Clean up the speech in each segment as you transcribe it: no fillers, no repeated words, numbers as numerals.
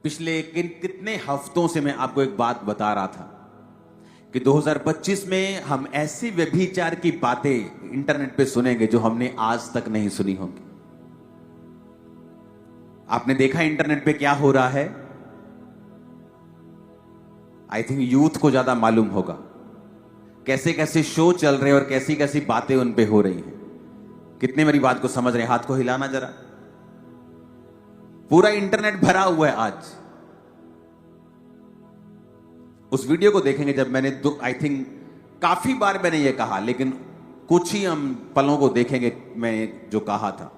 पिछले कितने हफ्तों से मैं आपको एक बात बता रहा था कि 2025 में हम ऐसी व्यभिचार की बातें इंटरनेट पे सुनेंगे जो हमने आज तक नहीं सुनी होंगी। आपने देखा इंटरनेट पे क्या हो रहा है? आई थिंक यूथ को ज्यादा मालूम होगा कैसे कैसे शो चल रहे हैं और कैसी कैसी बातें उन पे हो रही हैं। कितने मेरी बात को समझ रहे हैं? हाथ को हिलाना जरा। पूरा इंटरनेट भरा हुआ है आज। उस वीडियो को देखेंगे जब मैंने आई थिंक काफी बार मैंने ये कहा, लेकिन कुछ ही हम पलों को देखेंगे मैं जो कहा था।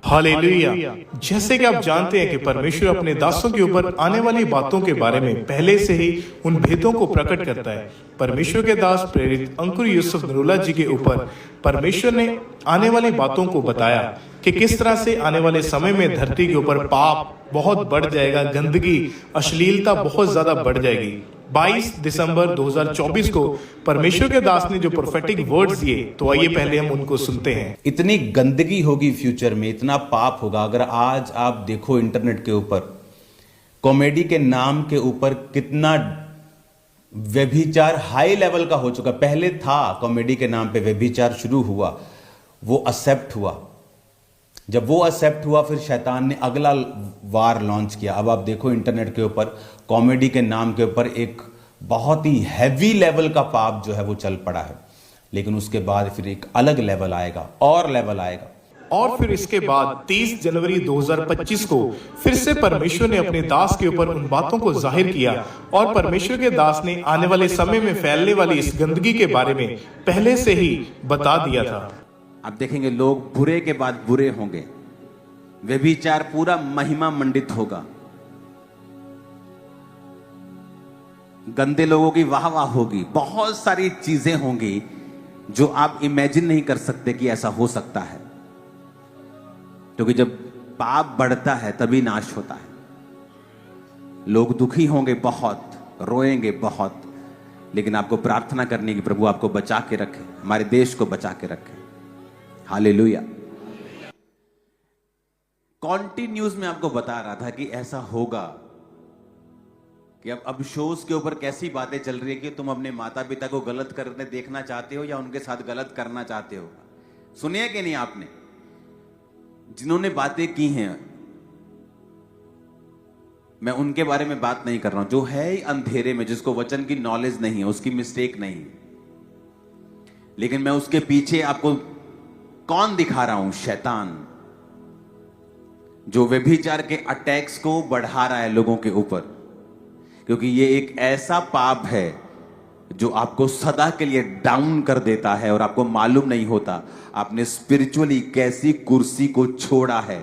हालेलुया। जैसे कि आप जानते हैं कि परमेश्वर अपने दासों के ऊपर आने वाली बातों के बारे में पहले से ही उन भेदों को प्रकट करता है। परमेश्वर के दास प्रेरित अंकुर यूसुफ नरूला जी के ऊपर परमेश्वर ने आने वाली बातों को बताया कि किस तरह से आने वाले समय में धरती के ऊपर पाप बहुत बढ़ जाएगा, गंदगी, अश्लीलता बहुत ज्यादा बढ़ जाएगी। 22 दिसंबर 2024 को परमेश्वर के दास ने जो प्रोफेटिक वर्ड्स दिए, तो आइए पहले हम उनको सुनते हैं। इतनी गंदगी होगी फ्यूचर में, इतना पाप होगा। अगर आज आप देखो इंटरनेट के ऊपर कॉमेडी के नाम के ऊपर कितना व्यभिचार हाई लेवल का हो चुका। पहले था कॉमेडी के नाम पे व्यभिचार शुरू हुआ, वो एक्सेप्ट हुआ। जब वो एक्सेप्ट हुआ फिर शैतान ने अगला वार लॉन्च किया। अब आप देखो इंटरनेट के ऊपर कॉमेडी के नाम के ऊपर एक बहुत ही हैवी लेवल का पाप जो है वो चल पड़ा है। लेकिन उसके बाद फिर एक अलग लेवल आएगा और लेवल आएगा। और फिर इसके बाद 30 जनवरी 2025 को फिर से परमेश्वर ने अपने दास के ऊपर उन बातों को जाहिर किया और परमेश्वर के दास ने आने वाले समय में फैलने वाली इस गंदगी के बारे में पहले से ही बता दिया था। आप देखेंगे लोग बुरे के बाद बुरे होंगे, व्यभिचार पूरा महिमा मंडित होगा, गंदे लोगों की वाह वाह होगी, बहुत सारी चीजें होंगी जो आप इमेजिन नहीं कर सकते कि ऐसा हो सकता है। क्योंकि जब पाप बढ़ता है तभी नाश होता है। लोग दुखी होंगे बहुत, रोएंगे बहुत, लेकिन आपको प्रार्थना करनी कि प्रभु आपको बचा के रखे, हमारे देश को बचा के रखे। हालेलुया। कॉन्टिन्यूज में आपको बता रहा था कि ऐसा होगा कि अब शोज के ऊपर कैसी बातें चल रही है कि तुम अपने माता पिता को गलत करने देखना चाहते हो या उनके साथ गलत करना चाहते हो। सुनिए कि नहीं आपने? जिन्होंने बातें की हैं, मैं उनके बारे में बात नहीं कर रहा हूं। जो है ही अंधेरे में, जिसको वचन की नॉलेज नहीं है, उसकी मिस्टेक नहीं, लेकिन मैं उसके पीछे आपको कौन दिखा रहा हूं? शैतान, जो व्यभिचार के अटैक्स को बढ़ा रहा है लोगों के ऊपर। क्योंकि ये एक ऐसा पाप है जो आपको सदा के लिए डाउन कर देता है और आपको मालूम नहीं होता आपने स्पिरिचुअली कैसी कुर्सी को छोड़ा है।